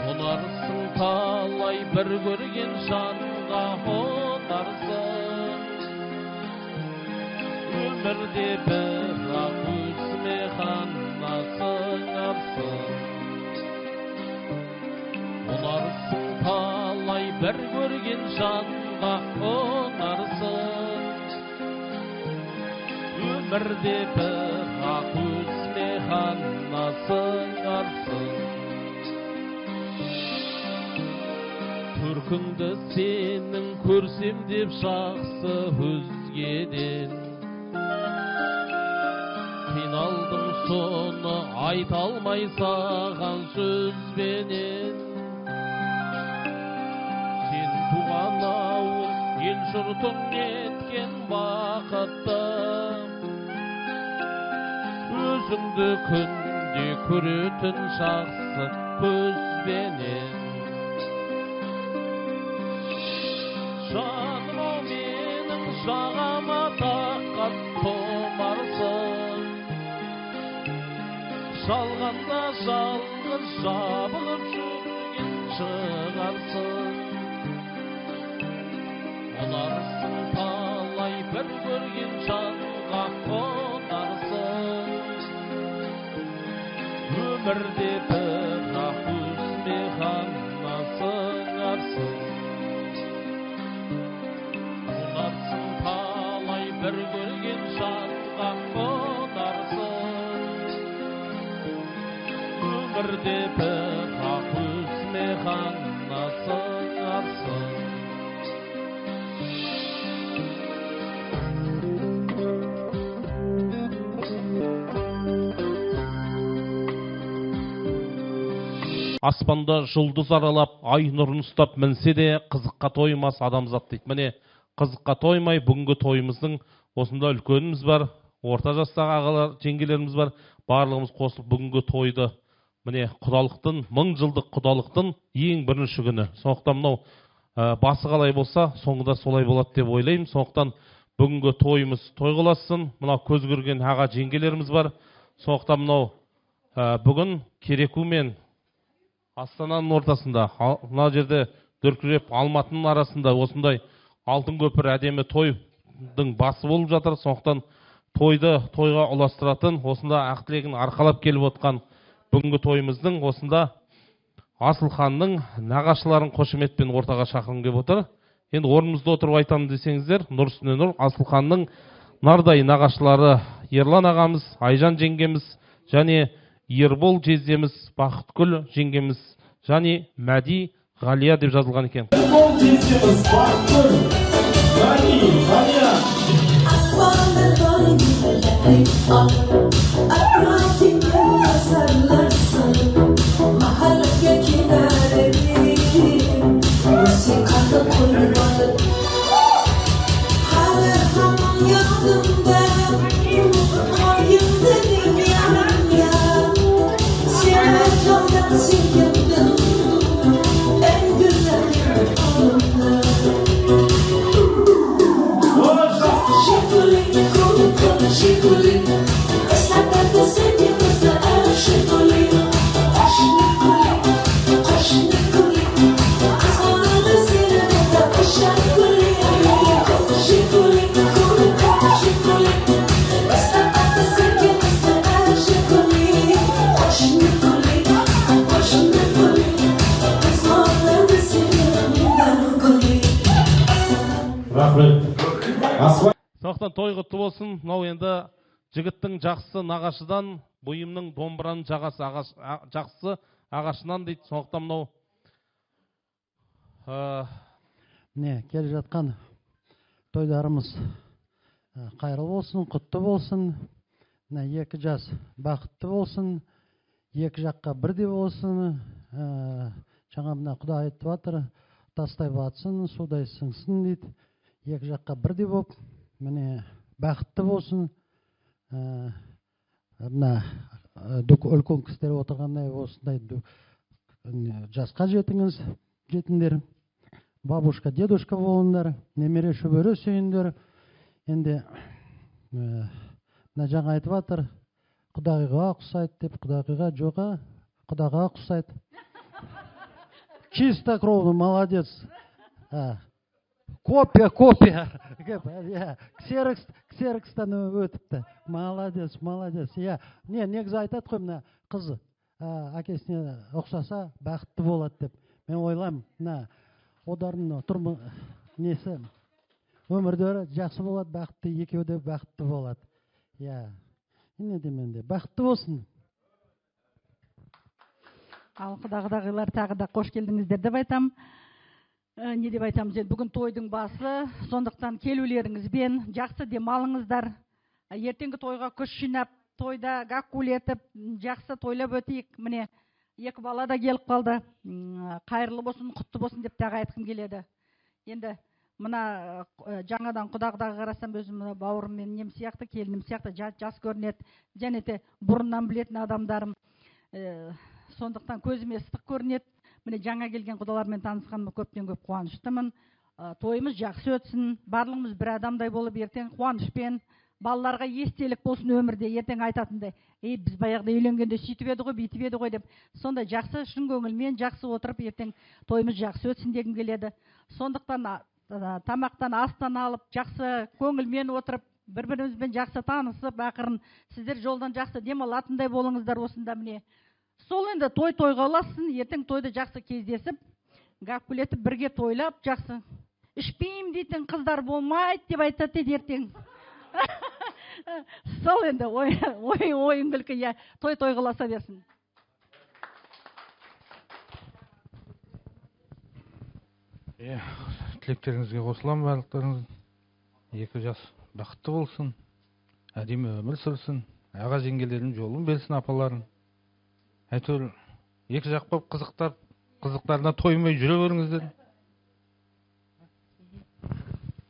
Ұнарсың талай бір көрген жанға ұнарсың. Өмірде бірақ өзіме ғана сыңарсың. Ұнарсың талай бір көрген жанға ұнарсың. Өмірде бірақ өзіме ғана сыңарсың. Көркіңді сенің көрсем деп жақсы өзгеден. Қиналдым соны айта алмай саған сөзбенен. Сен туған ауыл ел жұртың неткен бақытты. Өзіңді күнде көретін жақсы көзбенен. Жаным ау менің жағама таққан тұмарсың, жалғанда жалғыз жабылып жүрген шығарсың. Оларсың талай бір көрген жанға қонарсың. Өмірде бірақ өзіме ғана сыңарсың. Оларсың талай бір көрген жанға қонарсың. Өмірде бірақ өзіме ғана сыңарсың. Аспанда жұлдыз аралап, ай нұрын ұстап мінсе де, қызыққа тоймас адамзат дейді. Міне, қызыққа тоймай, бүгінгі тойымыздың осында үлкеніміз бар, орта жастағы ағалар, жеңгелеріміз бар, барлығымыз қосылып бүгінгі тойды, міне, құдалықтың, 1000 жылдық құдалықтың ең бірінші күні. Сондықтан мынау басы қалай болса, соңында солай болады деп ойлаймын. Сондықтан бүгінгі тойымыз тойғыласын. Мынау көз көрген аға жеңгелеріміз бар. Сондықтан мынау бүгін Кереку мен Астананың ортасында, мына жерде дүркіреп Алматының арасында осындай алтын көпір әдемі тойдың басы болып жатыр. Сондықтан тойға ұластыратын, осында ақ тілегін арқалап келіп отқан бүгінгі тойымыздың осында Асылханның нағашыларын қошеметпен ортаға шақырғым келіп отыр. Енді орнымызда отырып айтамын десеңіздер, нұр үстіне нұр, Асылханның нардай нағашылары Ерлан ағамыз, Айжан жеңгеміз және Ербол жездеміз, Бақытгүл жеңгеміз және Мәди Ғалия деп жазылған екен. Ербол жездеміз, Бақытгүл, Мәди Ғалия. Соқтан той құтты болсын. Мынау енді жігіттің жақсы нағашыдан, бұйымның домбыраның жақсы ағашынан дейді. Соқтан мынау не келе жатқан тойдарымыз қайырлы болсын, құтты болсын. Екі жас бақытты болсын, екі жаққа бірдей болсын. Жаңа мына Құда айтып жатыр, тастай батсын, судай сіңсін дейді. Екі жаққа бірдей болып, міне бақытты болсын. Мына үлкен кісілер отырғандай осындай жасқа жетіңдер. Бабушка, дедушка болыңдар, немере шөбере сүйіңдер. Енді мына жаңа айтып жатыр, құдағиға ұқсайды деп, құдағиға жоға, құдаға ұқсайды. Чисто кровно, молодец. Копия. Ксерокстан өтіпті. Молодец. Негізі айтады қой, мына қыз әкесіне ұқсаса бақытты болады деп. Мен ойлаймын, одардың несі өмірдері жақсы болады, бақытты, екеуі де бақытты болады. Не деменде, бақытты болсын. Ал құдағылар тағы да қош келдіңіздер деп айтам. Не деп айтамыз, бүгін тойдың басы, сондықтан келулеріңізбен жақсы демалыңыздар. Ертеңгі тойға күш жинап, тойда гаккул етіп, жақсы тойлап өтейік. Міне, екі бала да келіп қалды. Қайырлы болсын, құтты болсын деп тағы айтқым келеді. Енді мына жаңадан құдағыдағы қарасам, өзім бауырым мен нем сияқты, келінім сияқты жас көрінеді. Және де бұрыннан білетін адамдарым. Сондықтан көзіме ыстық көрінеді. Міне жаңа келген құдалармен танысқаныма көптен көп қуаныштымын. тойымыз жақсы өтсін, барлығымыз бір адамдай болып ертең қуанышпен, балаларға естелік болсын өмірде, ертең айтатындай, біз баяғыда үйленгенде сөйтіп еді ғой, бүйтіп еді ғой деп, сондай жақсы шын көңілмен жақсы отырып ертең тойымыз жақсы өтсін дегім келеді. Сондықтан тамақтан астан алып, жақсы көңілмен отырып, бір-бірімізбен жақсы танысып, ақырын сіздер жолдан жақсы демалатындай болыңыздар осында міне. Сол енді тойға оласын, ертең тойды жақсы кездесіп, гәккулетіп бірге тойлап, жақсы. Ішпеймін дейтін қыздар болмайды деп айтады ертең. Сол енді ойын күлкі, тойға оласа берсін. Тілектеріңізге қосыламын барлықтарыңыз. Екі жас бақытты болсын, әдемі өмір сүрсін, аға жеңгелердің жолын берсін апаларын. Әйтеуір екі жақ болып қызықтарына тоймай жүре беріңіздер.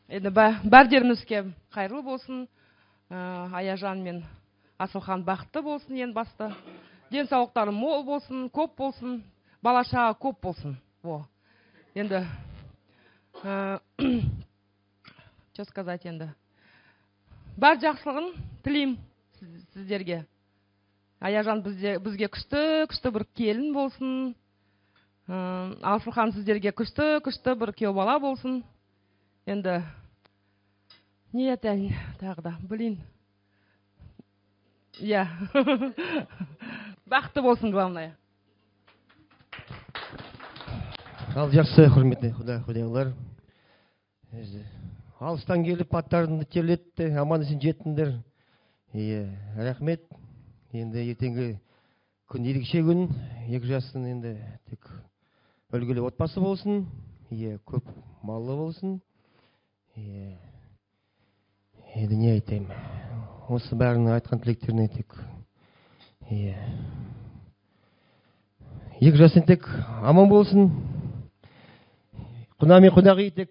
Енді бәрдеріңізге қайырлы болсын, Аяжан мен Асылхан бақытты болсын ең басты. Денсаулықтары мол болсын, көп болсын, балаша көп болсын. Енді что сказать енді? Бар жақсылығын тілеймін сіздерге. Аяжан бізге күшті бір келін болсын. Асылхан сіздерге күшті бір күйеу бала болсын. Енді не айтайын тағы да, білейін. Бақытты болсын, главное. Ал жақсы, құрметті құдайлар. Алыстан келіп аттарыңды терлетті, аман есен жеттіңдер. Рахмет. Енді ертеңгі күн ерекше күн, екі жастың енді тек үлгілі отбасы болсын, көп маллы болсын. Енді не айтайым? Осы бәрінің айтқан тілектеріне тек екі жастың тек аман болсын. Құна мен құнағы тек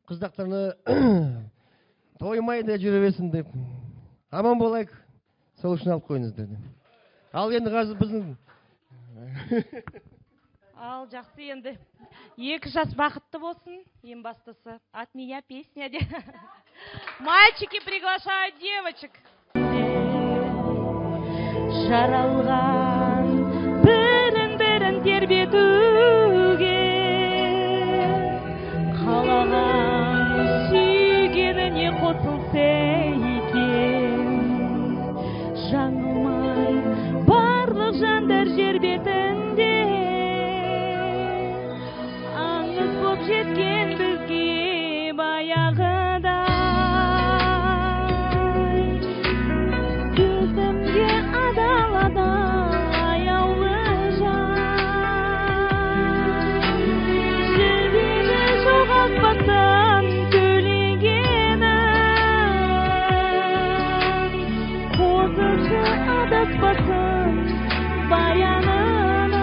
қыздақтарына тоймайды жүре берсін деп. Аман болайық. Сол үшін алып қойыңыздар. Ал енді қазір біздің Ал жақсы енді. Екі жас бақытты болсын, ең бастысы. От меня песня де. Мальчики приглашают девочек. Жаралған бірін тербетуге, қалаған сүйгеніне қосылса екен. Жаңылмай барлық жандар жер бетінде, аңыз боп жеткен бізге баяғыда. Көзімге адалада аяулы жан, жүрегі жоғалтпастан төлегенін, қозысы адаспасын баянынан,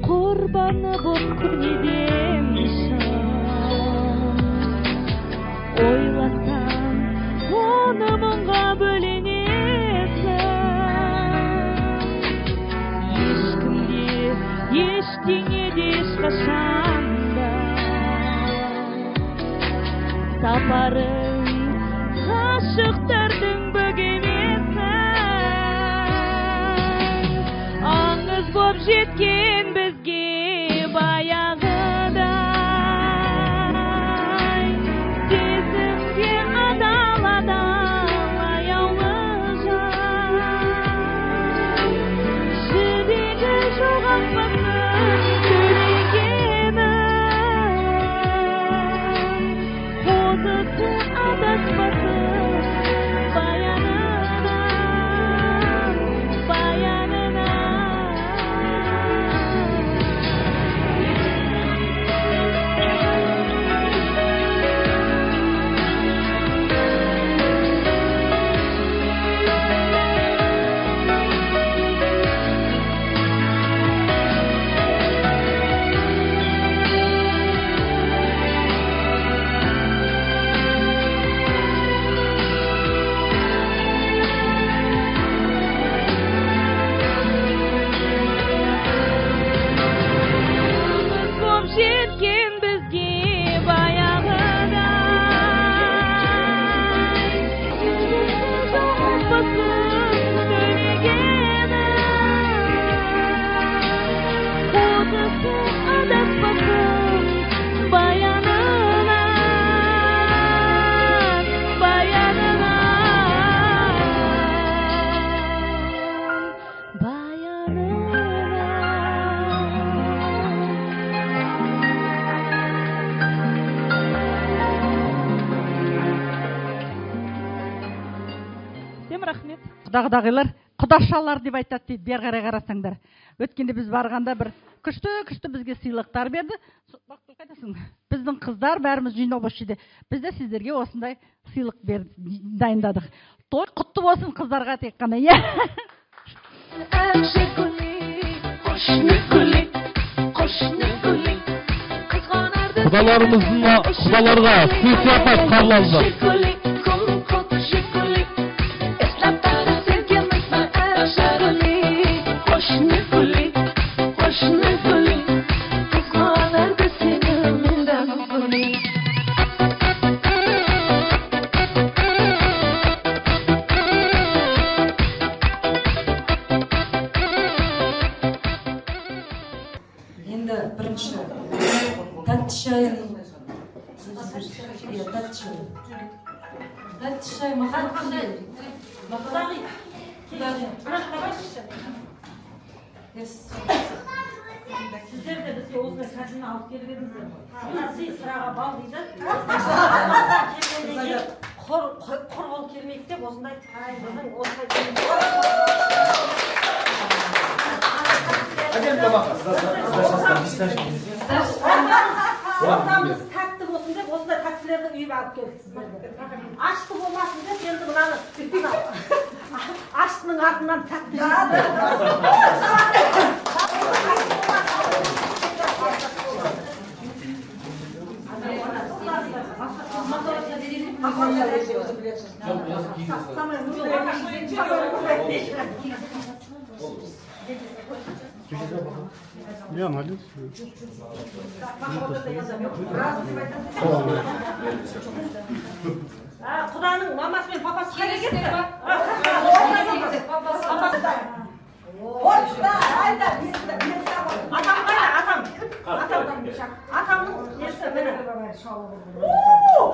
Құрбаны боп күнеден шын, ойласам, оны мұңға бөленесің. Ешкімде, ештеңеде ешқашанда сапарың ғашықтардың бөгемесің. Аңыз боп жеткен бізге баяғыдай, сезімге адалада аяулы жан, жүрегі жоғалтпасын төлегенін, қозысы адаспасын баянынан. құдағылар құдашалар деп айтады дейді, бер қарай қарасаңдар. Өткенде біз барғанда бір күшті бізге сыйлықтар берді. Қайдасың? Біздің қыздар бәріміз жинап осы жерде. Біз де сіздерге осындай сыйлық дайындадық. Той құтты болсын қыздарға тек қана. Құдаларға сый сияпат қабылданды. Енді бірінші тәтті шайын тәтті шай Сіздер де бізге осындай картина алып келіп едіңіздер ғой. Сый сыраға бал дейді. Құр болып келмейік деп осындай ортамыз тәтті болсын деп осындай тәттілерді үйіп алып келдік сіздерге. Ашты болмасын деп енді мынаны аштының артынан тәтті Я молюсь. Құданың мамасы мен папасы қайда кетті? Атам қайда? Атамның несі міне. Шалымызға ашып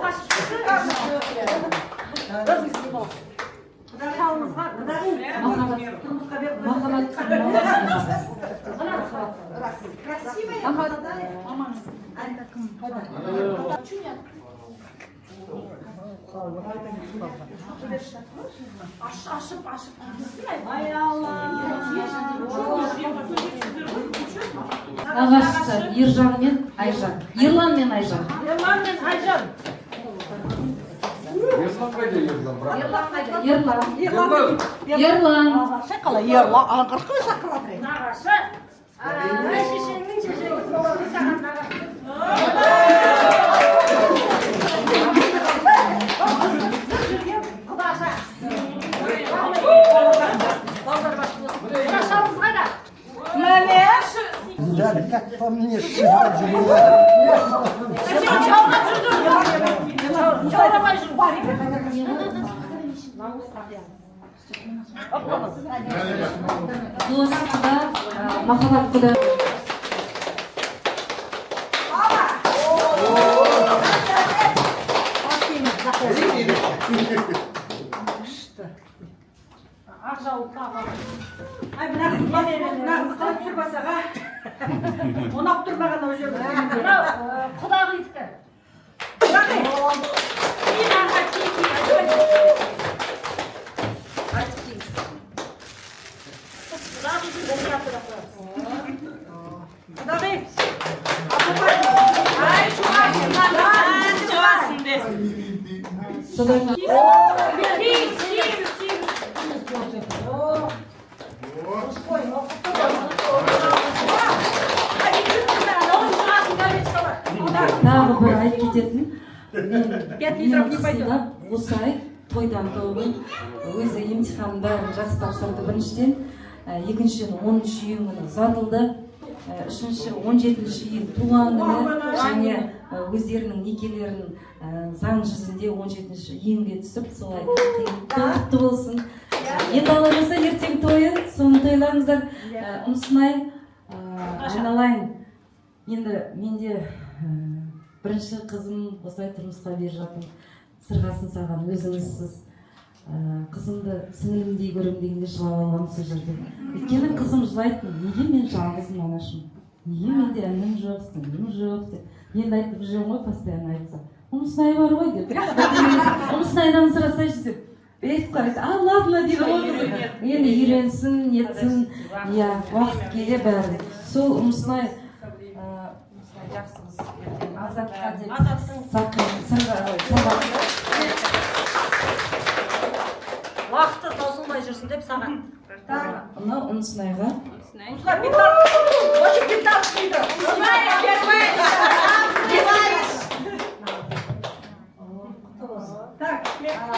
Ағашысы Ержан мен Айжан. Ерлан мен Айжан. Ерлан қайда Ерлан? Ерлан. Шақала Ерлан. Аңғырқы шақыра тұрайын. Нағашы. Шешеңнің шешеңіз болады саған нағашы. Құдаша. Құдашамыз қайда? Мәне. По мне Дос құда, махаббат құда. Онап тұрмаған ол жерде. Құдағы етті. Тағы бір айтып кететін, менің қысымда осы ай тойдан тойға өзі емтиханның бәрін жақсы тапсырды біріншіден, екіншіден 13 үй күні ұзатылды, үшінші 17 үй туған күні және өздерінің некелерін заң жүзінде 17 үйінге түсіп солай құтты болсын. Енді алла болса ертең тойы, соны тойлаңыздар. Ұмсынай айналайын. Енді менде бірінші қызым осылай тұрмысқа беріп жатыр. Сырғасын саған өзіңізсіз. Қызымды сіңілімдей көрем дегенде жылап алғам сол жерде. Өйткені қызым жылайтын, неге мен жалғызым анашым? Неге менде інім жоқ, сіңілім жоқ деп. Енді айтып жүрмін ғой постоянно айтса. Ұмсынай бар ғой деп. Ұмсынайдан сұрасайшы деп. Бес қарайды, ладно дейді ғой. Енді үйренсін, нетсін, иә, уақыт келе бәрі. Сол ұмысынай жақсыңыз Азатқа деп уақыты таусылмай жүрсін деп саған. Мына ұмысынайға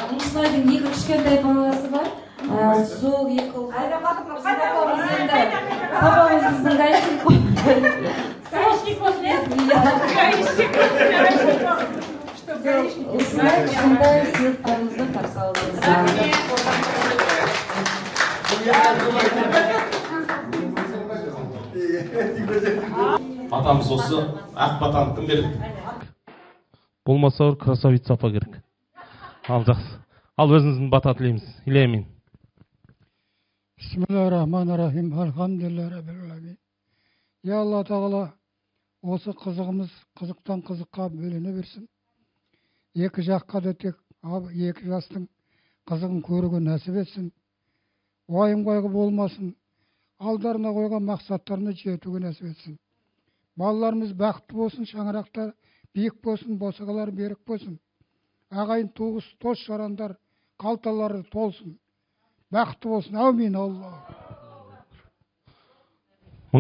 Ұмысынайдың екі кішкентай баласы бар. Сол екі ұл папамыздың гаишник осындай кішкентай сыйлықтарыңызды қарсы алдыңыздар. Атамыз осы ақ батаны кім берді? Болмаса красавица апа керек. Ал жақсы. Ал өзіңіздің бата тілейміз. Илемин. Бисмиллахиррахманиррахим. Алхамдулилlah раббил аламин. Я Алла Тағала, осы қызығымыз қызықтан қызыққа бөлене берсін. Екі жаққа да тек екі жастың қызығын көруге нәсіп етсін. Уайым қайғы болмасын. Алдарына қойған мақсаттарына жетуге нәсіп етсін. Балаларымыз бақытты болсын, шаңырақтар биік болсын, босағалар берік болсын. Ағайын туыс, дос жарандар, қалталары толсын. Бақытты болсын. Әумин, Алла.